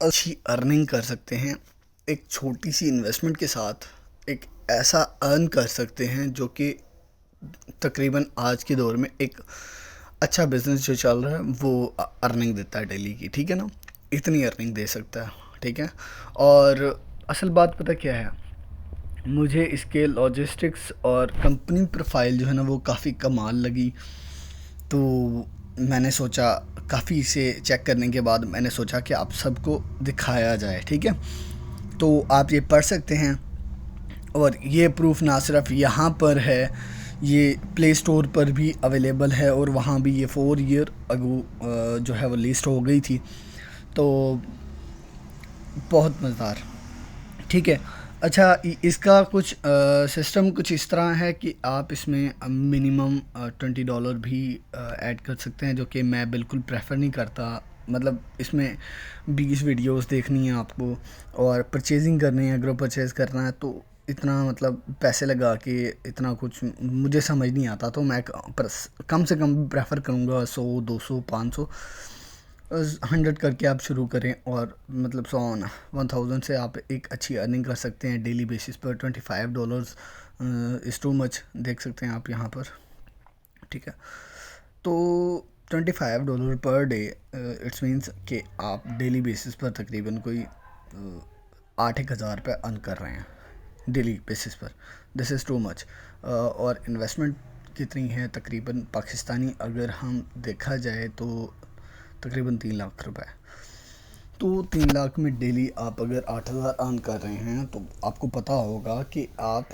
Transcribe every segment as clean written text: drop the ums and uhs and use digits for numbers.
अच्छी अर्निंग कर सकते हैं। एक छोटी सी इन्वेस्टमेंट के साथ एक ऐसा अर्न कर सकते हैं जो कि तकरीबन आज के दौर में एक अच्छा बिजनेस जो चल रहा है वो अर्निंग देता है डेली की, ठीक है ना। इतनी अर्निंग दे सकता है, ठीक है। और असल बात पता क्या है, मुझे इसके लॉजिस्टिक्स और कंपनी प्रोफाइल जो है ना वो काफ़ी कमाल लगी। तो मैंने सोचा, काफ़ी इसे चेक करने के बाद मैंने सोचा कि आप सबको दिखाया जाए, ठीक है। तो आप ये पढ़ सकते हैं। और ये प्रूफ ना सिर्फ यहाँ पर है, ये प्ले स्टोर पर भी अवेलेबल है और वहाँ भी ये 4 ईयर अगो जो है वो लिस्ट हो गई थी। तो बहुत मज़ेदार, ठीक है। अच्छा, इसका कुछ सिस्टम कुछ इस तरह है कि आप इसमें मिनिमम $20 भी ऐड कर सकते हैं, जो कि मैं बिल्कुल प्रेफर नहीं करता। मतलब इसमें 20 वीडियोस देखनी है आपको और परचेजिंग करनी है, ग्रुप परचेज़ करना है, तो इतना मतलब पैसे लगा के इतना कुछ मुझे समझ नहीं आता। तो मैं कम से कम प्रेफर करूँगा 100, 200, 500, 100 करके आप शुरू करें। और मतलब 1,000 से आप एक अच्छी अर्निंग कर सकते हैं डेली बेसिस पर। $25 इज़ टू मच, देख सकते हैं आप यहाँ पर, ठीक है। तो $25 पर डे, इट्स मीन्स कि आप डेली बेसिस पर तकरीबन कोई 8-1 हज़ार रुपये अर्न कर रहे हैं डेली बेसिस पर। This is too much. और इन्वेस्टमेंट कितनी है, तकरीबन पाकिस्तानी अगर हम देखा जाए तो तकरीबन 3 लाख रुपए। तो 3 लाख में डेली आप अगर 8 हज़ार अर्न कर रहे हैं तो आपको पता होगा कि आप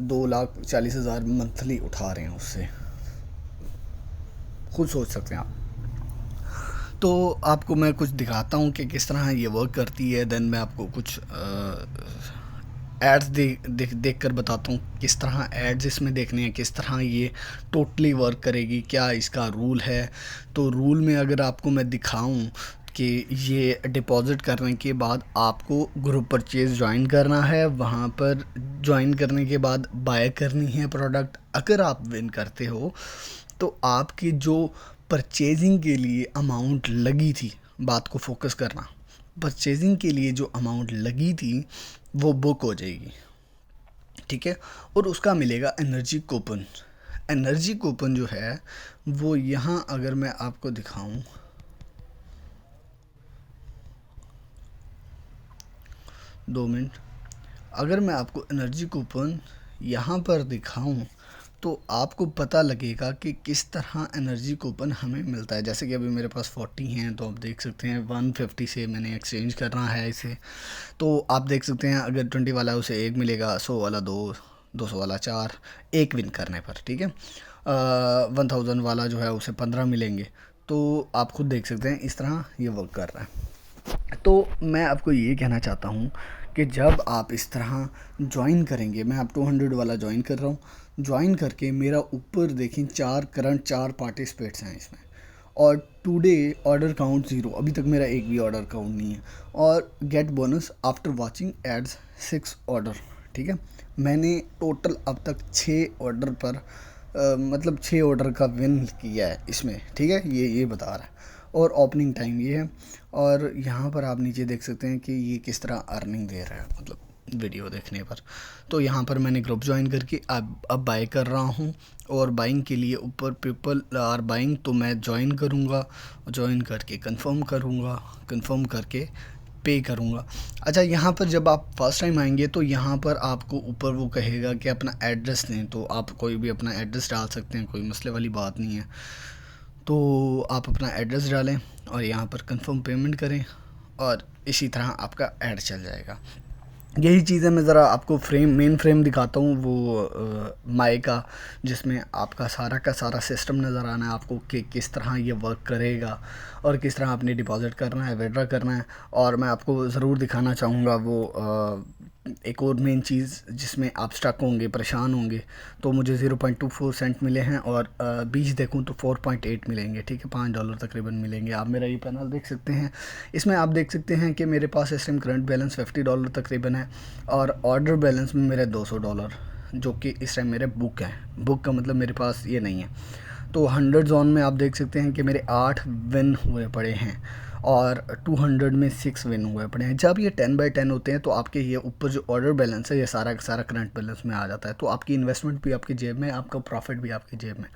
2,40,000 मंथली उठा रहे हैं उससे। खुद सोच सकते हैं आप। तो आपको मैं कुछ दिखाता हूँ कि किस तरह ये वर्क करती है। देन मैं आपको कुछ एड्स देख कर बताता हूँ किस तरह एड्स इसमें देखने हैं, किस तरह ये टोटली वर्क करेगी, क्या इसका रूल है। तो रूल में अगर आपको मैं दिखाऊं कि ये डिपॉज़िट करने के बाद आपको ग्रुप परचेज़ ज्वाइन करना है, वहाँ पर ज्वाइन करने के बाद बाय करनी है प्रोडक्ट। अगर आप विन करते हो तो आपकी जो परचेजिंग के लिए अमाउंट लगी थी, बात को फोकस करना, परचेजिंग के लिए जो अमाउंट लगी थी वो बुक हो जाएगी, ठीक है। और उसका मिलेगा एनर्जी कूपन। एनर्जी कूपन जो है वो यहाँ अगर मैं आपको दिखाऊं, 2 मिनट, अगर मैं आपको एनर्जी कूपन यहाँ पर दिखाऊं तो आपको पता लगेगा कि किस तरह एनर्जी कूपन हमें मिलता है। जैसे कि अभी मेरे पास 40 हैं, तो आप देख सकते हैं 150 से मैंने एक्सचेंज करना है इसे। तो आप देख सकते हैं अगर 20 वाला है उसे 1 मिलेगा, 100 वाला 2, 200 वाला 4, एक विन करने पर, ठीक है। 1000 वाला जो है उसे 15 मिलेंगे। तो आप खुद देख सकते हैं इस तरह ये वर्क कर रहा है। तो मैं आपको ये कहना चाहता हूँ कि जब आप इस तरह ज्वाइन करेंगे, मैं आप 200 वाला ज्वाइन कर रहा हूँ, ज्वाइन करके मेरा ऊपर देखें 4 पार्टिसिपेट्स हैं इसमें। और टुडे ऑर्डर काउंट 0, अभी तक मेरा एक भी ऑर्डर काउंट नहीं है। और get bonus after watching ads 6 order, ठीक है। मैंने टोटल अब तक 6 ऑर्डर पर मतलब 6 ऑर्डर का विन किया है इसमें, ठीक है। ये बता रहा है। और ओपनिंग टाइम ये है। और यहाँ पर आप नीचे देख सकते हैं कि ये किस तरह अर्निंग दे रहा है, मतलब वीडियो देखने पर। तो यहाँ पर मैंने ग्रुप ज्वाइन करके अब बाय कर रहा हूँ। और बाइंग के लिए ऊपर पीपल आर बाइंग, तो मैं ज्वाइन करूँगा, ज्वाइन करके कंफर्म करूँगा, कंफर्म करके पे करूँगा। अच्छा, यहाँ पर जब आप फर्स्ट टाइम आएंगे तो यहाँ पर आपको ऊपर वो कहेगा कि अपना एड्रेस दें, तो आप कोई भी अपना एड्रेस डाल सकते हैं, कोई मसले वाली बात नहीं है। तो आप अपना एड्रेस डालें और यहाँ पर कंफर्म पेमेंट करें और इसी तरह आपका ऐड चल जाएगा। यही चीज़ें मैं ज़रा आपको मेन फ्रेम दिखाता हूँ, वो माई का, जिसमें आपका सारा का सारा सिस्टम नज़र आना है आपको कि किस तरह ये वर्क करेगा और किस तरह आपने डिपॉज़िट करना है, विड्रॉ करना है। और मैं आपको ज़रूर दिखाना चाहूँगा वो एक और मेन चीज़ जिसमें आप स्टक होंगे, परेशान होंगे। तो मुझे 0.24 सेंट मिले हैं और बीच देखूं तो 4.8 मिलेंगे, ठीक है। $5 तकरीबन मिलेंगे। आप मेरा ये पैनल देख सकते हैं, इसमें आप देख सकते हैं कि मेरे पास इस टाइम करंट बैलेंस $50 तकरीबन है और ऑर्डर बैलेंस में मेरे $200, जो कि इस टाइम मेरे बुक हैं। बुक का मतलब मेरे पास ये नहीं है। तो 100 जोन में आप देख सकते हैं कि मेरे 8 विन हुए पड़े हैं और 200 में 6 विन हुए पड़े हैं। जब ये 10/10 होते हैं तो आपके ये ऊपर जो ऑर्डर बैलेंस है ये सारा का सारा करंट बैलेंस में आ जाता है। तो आपकी इन्वेस्टमेंट भी आपकी जेब में, आपका प्रॉफिट भी आपकी जेब में।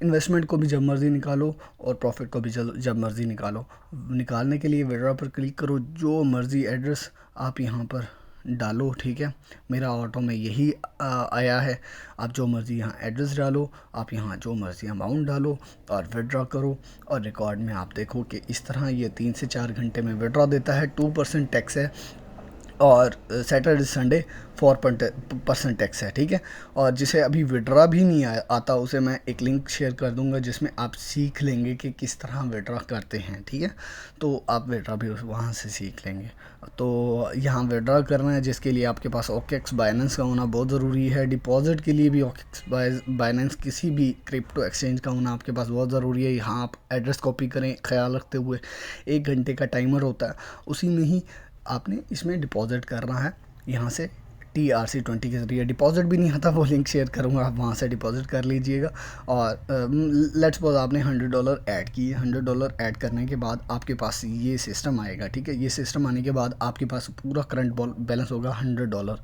इन्वेस्टमेंट को भी जब मर्ज़ी निकालो और प्रॉफिट को भी जब मर्ज़ी निकालो। निकालने के लिए विड्रॉ पर क्लिक करो, जो मर्ज़ी एड्रेस आप यहाँ पर डालो, ठीक है। मेरा ऑटो में यही आया है। आप जो मर्ज़ी यहाँ एड्रेस डालो, आप यहाँ जो मर्ज़ी अमाउंट डालो और विड्रॉ करो। और रिकॉर्ड में आप देखो कि इस तरह ये 3 से 4 घंटे में विड्रॉ देता है। 2% टैक्स है और सैटरडे संडे 4% टैक्स है, ठीक है। और जिसे अभी विड्रा भी नहीं आता उसे मैं एक लिंक शेयर कर दूंगा जिसमें आप सीख लेंगे कि किस तरह विड्रा करते हैं, ठीक है। तो आप विड्रा भी वहाँ से सीख लेंगे। तो यहाँ विड्रा करना है जिसके लिए आपके पास OKX बाइनेंस का होना बहुत ज़रूरी है। डिपॉजिट के लिए भी OKX बाइनेंस किसी भी क्रिप्टो एक्सचेंज का होना आपके पास बहुत ज़रूरी है। यहाँ आप एड्रेस कॉपी करें ख्याल रखते हुए। 1 घंटे का टाइमर होता है, उसी में ही आपने इसमें डिपॉजिट करना है। यहाँ से TRC20 के ज़रिए डिपॉजिट भी नहीं आता, वो लिंक शेयर करूँगा, आप वहाँ से डिपॉजिट कर लीजिएगा। और लेट्स सपोज आपने $100 ऐड किए। $100 ऐड करने के बाद आपके पास ये सिस्टम आएगा, ठीक है। ये सिस्टम आने के बाद आपके पास पूरा करंट बैलेंस होगा $100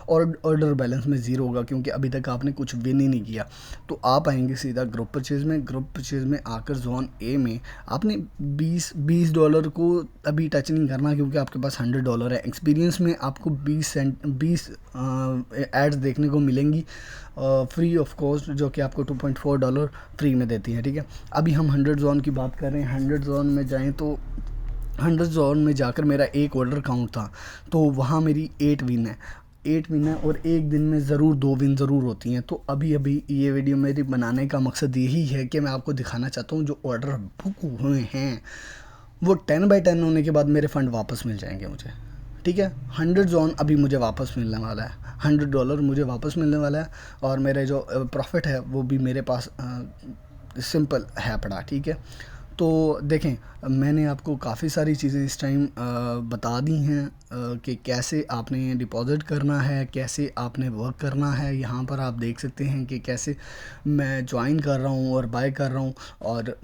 और ऑर्डर बैलेंस में ज़ीरो होगा, क्योंकि अभी तक आपने कुछ विन ही नहीं किया। तो आप आएंगे सीधा ग्रुप परचेज़ में। ग्रुप परचेज़ में आकर जोन ए में आपने $20 को अभी टच नहीं करना, क्योंकि आपके पास $100 है। एक्सपीरियंस में आपको 20 एड्स देखने को मिलेंगी फ्री ऑफ कॉस्ट, जो कि आपको $2.4 फ्री में देती हैं, ठीक है। अभी हम 100 जोन की बात कर रहे हैं। 100 जोन में जाएं तो 100 जोन में जाकर मेरा एक ऑर्डर काउंट था, तो वहाँ मेरी 8 विन है। 8 विन है और एक दिन में ज़रूर 2 विन ज़रूर होती हैं। तो अभी ये वीडियो मेरी बनाने का मकसद यही है कि मैं आपको दिखाना चाहता हूँ जो ऑर्डर बुक हुए हैं वो 10/10 होने के बाद मेरे फ़ंड वापस मिल जाएंगे मुझे, ठीक है। 100 जोन अभी मुझे वापस मिलने वाला है, $100 मुझे वापस मिलने वाला है। और मेरे जो प्रॉफिट है वो भी मेरे पास सिंपल है पड़ा, ठीक है। तो देखें, मैंने आपको काफ़ी सारी चीज़ें इस टाइम बता दी हैं कि कैसे आपने डिपॉज़िट करना है, कैसे आपने वर्क करना है। यहाँ पर आप देख सकते हैं कि कैसे मैं ज्वाइन कर रहा हूँ और बाय कर रहा हूँ और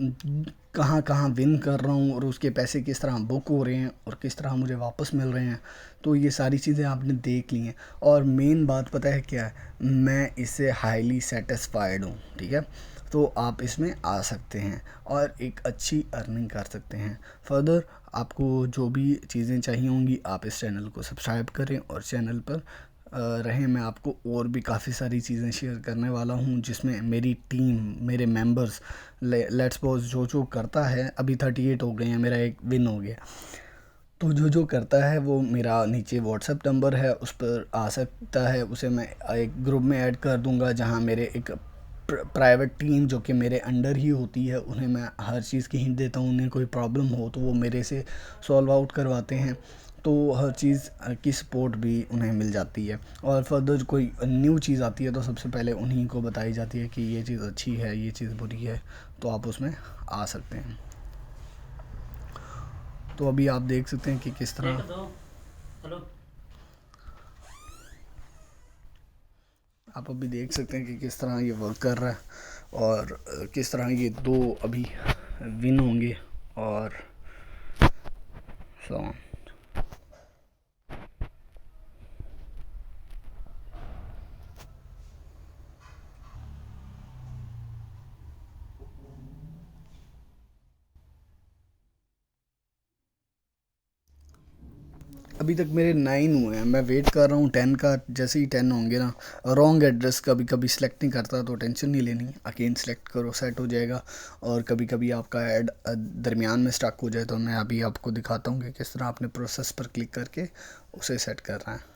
कहाँ कहाँ विन कर रहा हूँ और उसके पैसे किस तरह बुक हो रहे हैं और किस तरह मुझे वापस मिल रहे हैं। तो ये सारी चीज़ें आपने देख ली हैं। और मेन बात पता है क्या है, मैं इससे हाईली सेटिस्फाइड हूँ, ठीक है। तो आप इसमें आ सकते हैं और एक अच्छी अर्निंग कर सकते हैं। फर्दर आपको जो भी चीज़ें चाहिए होंगी आप इस चैनल को सब्सक्राइब करें और चैनल पर रहें। मैं आपको और भी काफ़ी सारी चीज़ें शेयर करने वाला हूँ जिसमें मेरी टीम, मेरे मेंबर्स, लेट्स सपोज जो करता है, अभी 38 हो गए हैं, मेरा एक विन हो गया। तो जो करता है वो मेरा नीचे व्हाट्सएप नंबर है, उस पर आ सकता है। उसे मैं एक ग्रुप में ऐड कर दूंगा जहाँ मेरे एक प्राइवेट टीम जो कि मेरे अंडर ही होती है, उन्हें मैं हर चीज़ की हिंट देता हूँ। उन्हें कोई प्रॉब्लम हो तो वो मेरे से सॉल्व आउट करवाते हैं। तो हर चीज़ की सपोर्ट भी उन्हें मिल जाती है। और फर्दर कोई न्यू चीज़ आती है तो सबसे पहले उन्हीं को बताई जाती है कि ये चीज़ अच्छी है, ये चीज़ बुरी है, तो आप उसमें आ सकते हैं। तो अभी आप देख सकते हैं कि किस तरह आप अभी देख सकते हैं कि किस तरह ये वर्क कर रहा है और किस तरह ये 2 अभी विन होंगे और सो। अभी तक मेरे 9 हुए हैं, मैं वेट कर रहा हूँ 10 का। जैसे ही 10 होंगे ना, रॉन्ग एड्रेस कभी कभी सिलेक्ट नहीं करता तो टेंशन नहीं लेनी, अगेन सेलेक्ट करो, सेट हो जाएगा। और कभी कभी आपका ऐड दरमियान में स्टक हो जाए तो मैं अभी आपको दिखाता हूँ कि किस तरह आपने प्रोसेस पर क्लिक करके उसे सेट करना है।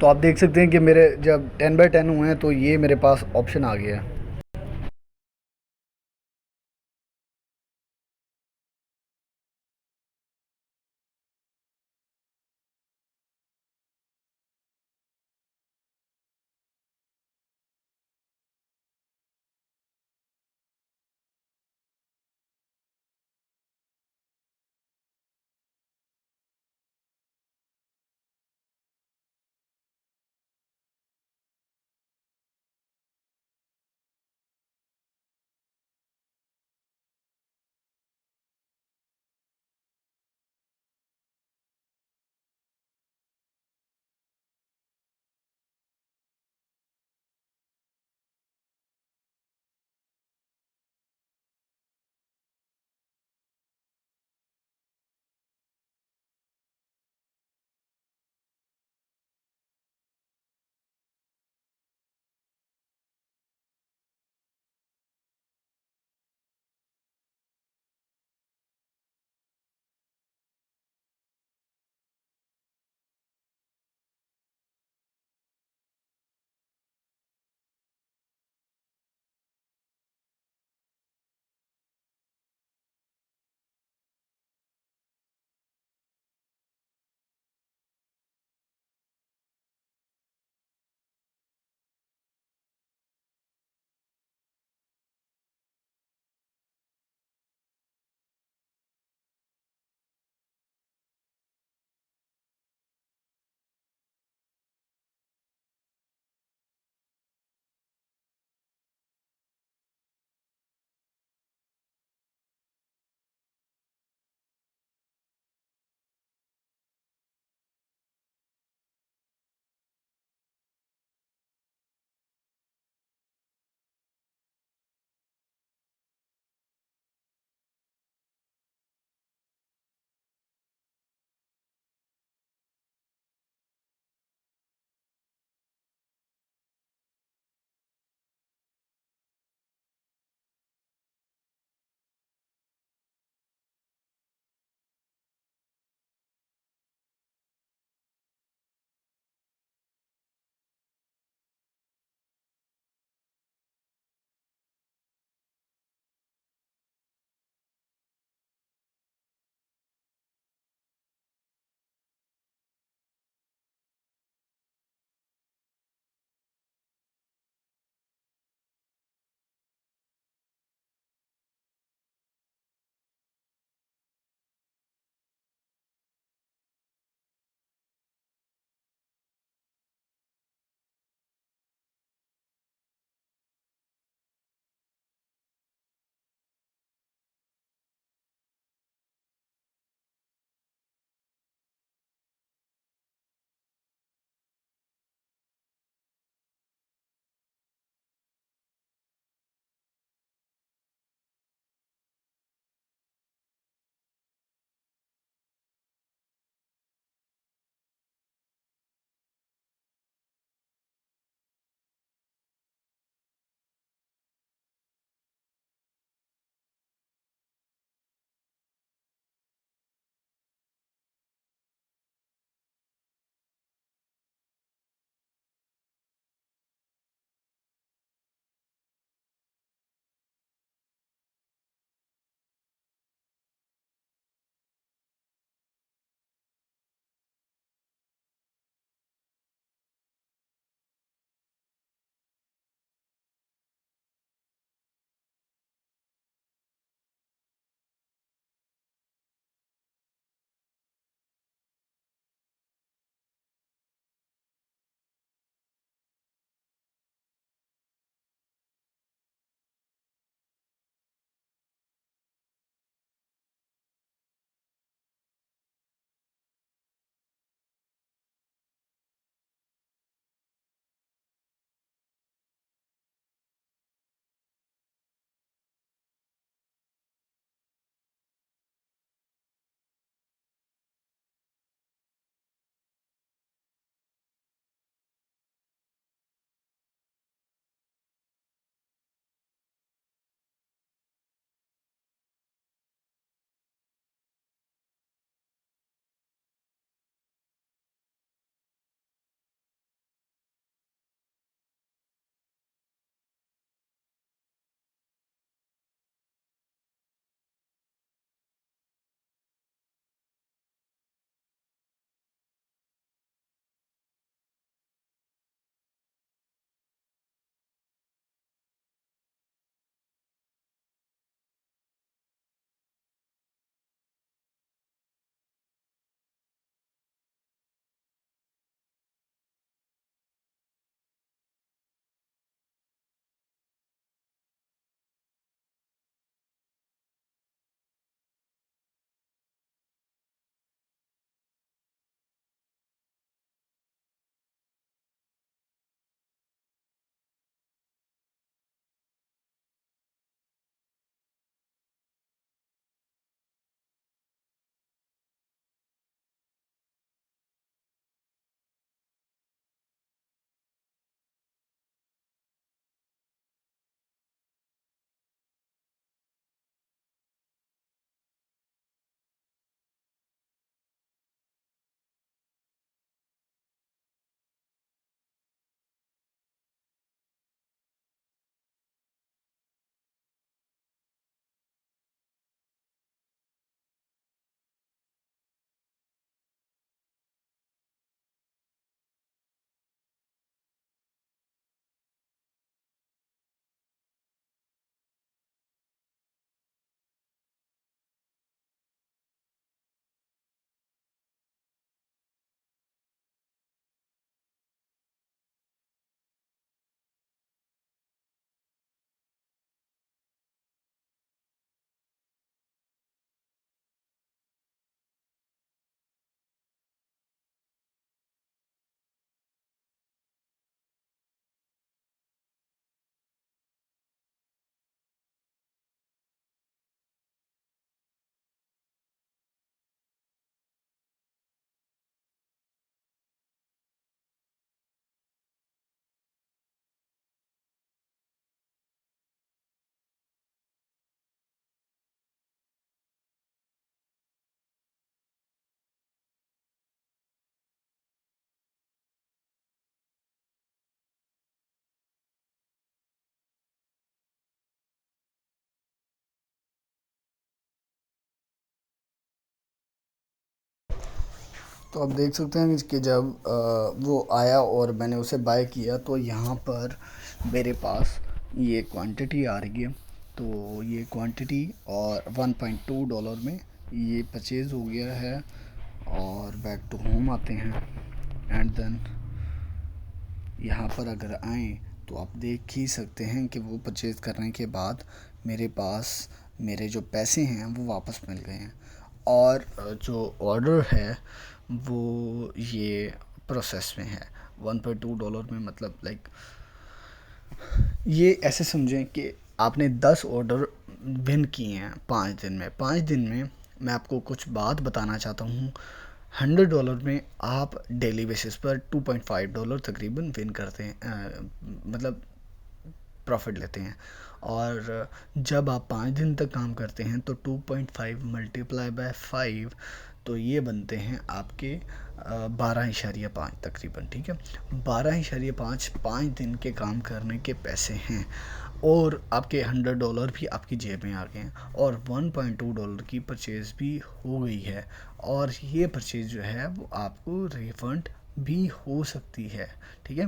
तो आप देख सकते हैं कि मेरे जब 10 बाय 10 हुए हैं तो ये मेरे पास ऑप्शन आ गया है। तो आप देख सकते हैं कि जब वो आया और मैंने उसे बाय किया तो यहाँ पर मेरे पास ये क्वांटिटी आ रही है। तो ये क्वांटिटी और $1.2 में ये परचेज़ हो गया है। और बैक टू होम आते हैं एंड देन यहाँ पर अगर आएँ तो आप देख ही सकते हैं कि वो परचेज़ करने के बाद मेरे पास मेरे जो पैसे हैं वो वापस मिल गए हैं। और जो ऑर्डर है वो ये प्रोसेस में है $1.2 में, मतलब लाइक ये ऐसे समझें कि आपने 10 ऑर्डर विन किए हैं 5 दिन में। 5 दिन में मैं आपको कुछ बात बताना चाहता हूँ। $100 में आप डेली बेसिस पर $2.5 तकरीबन विन करते हैं, मतलब प्रॉफिट लेते हैं। और जब आप 5 दिन तक काम करते हैं तो 2.5 मल्टीप्लाई बाय 5, तो ये बनते हैं आपके 12.5 तकरीबन, ठीक है। 12.5 5 दिन के काम करने के पैसे हैं और आपके $100 भी आपकी जेब में आ गए हैं और $1.2 की परचेज़ भी हो गई है। और ये परचेज़ जो है वो आपको रिफ़ंड भी हो सकती है, ठीक है,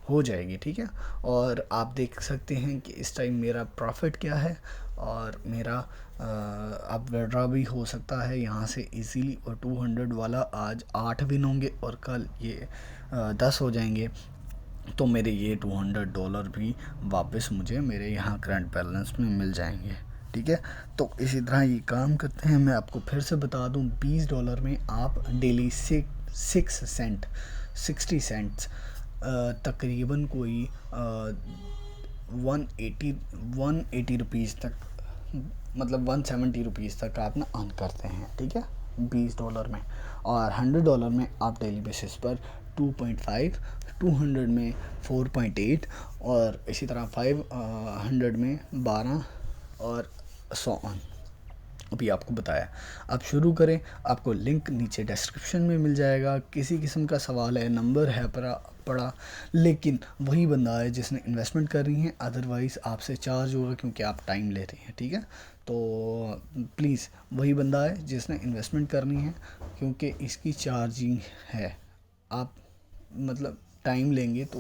हो जाएगी, ठीक है। और आप देख सकते हैं कि इस टाइम मेरा प्रॉफिट क्या है और मेरा अब विड्रॉ भी हो सकता है यहाँ से इजीली। और 200 वाला आज 8 विन होंगे और कल ये 10 हो जाएंगे, तो मेरे ये $200 भी वापस मुझे मेरे यहाँ करंट बैलेंस में मिल जाएंगे, ठीक है। तो इसी तरह ये काम करते हैं। मैं आपको फिर से बता दूं, $20 में आप डेली 60 सेंट्स तकरीबन कोई 180 रुपीज़ तक, मतलब 170 रुपीज़ तक आप ना अर्न करते हैं, ठीक है, $20 में। और $100 में आप डेली बेसिस पर 2.5, 200 में 4.8 और इसी तरह 500 में 12 और 100 अभी आपको बताया। आप शुरू करें, आपको लिंक नीचे डिस्क्रिप्शन में मिल जाएगा। किसी किस्म का सवाल है, नंबर है पड़ा, लेकिन वही बंदा है जिसने इन्वेस्टमेंट करनी है, अदरवाइज़ आपसे चार्ज होगा क्योंकि आप टाइम ले रहे हैं, ठीक है। तो प्लीज़ वही बंदा है जिसने इन्वेस्टमेंट करनी है क्योंकि इसकी चार्जिंग है। आप मतलब टाइम लेंगे तो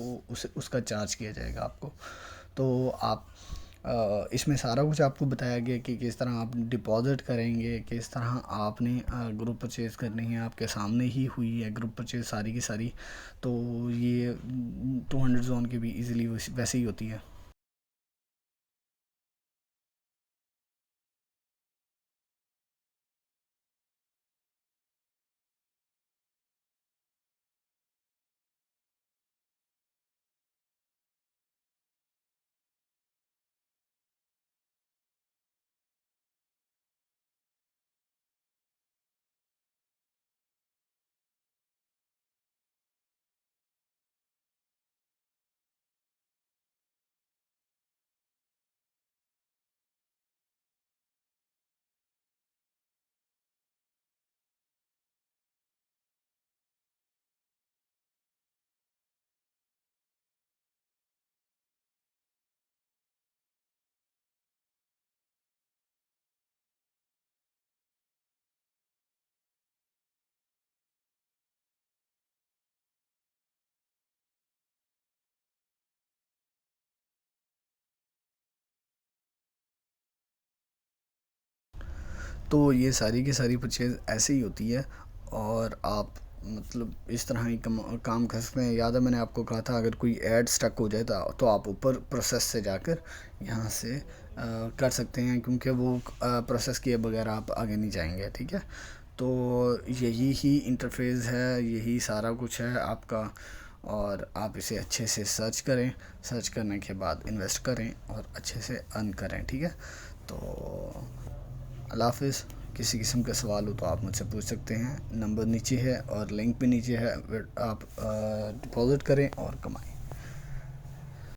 उसका चार्ज किया जाएगा आपको। तो आप इसमें सारा कुछ आपको बताया गया कि किस तरह आप डिपॉज़िट करेंगे, किस तरह आपने ग्रुप परचेज़ करनी है। आपके सामने ही हुई है ग्रुप परचेज़ सारी की सारी। तो ये 200 जोन की भी इजीली वैसे ही होती है। तो ये सारी की सारी परचेज़ ऐसे ही होती है और आप मतलब इस तरह ही काम कर सकते हैं। याद है मैंने आपको कहा था अगर कोई ऐड स्टक हो जाए तो आप ऊपर प्रोसेस से जाकर यहाँ से कर सकते हैं, क्योंकि वो प्रोसेस किए बगैर आप आगे नहीं जाएंगे, ठीक है। तो यही ही इंटरफेस है, यही सारा कुछ है आपका। और आप इसे अच्छे से सर्च करें, सर्च करने के बाद इन्वेस्ट करें और अच्छे से अर्न करें, ठीक है। तो अल्लाह हाफ़िज़। किसी किस्म का सवाल हो तो आप मुझसे पूछ सकते हैं। नंबर नीचे है और लिंक भी नीचे है। आप डिपॉज़िट करें और कमाएं।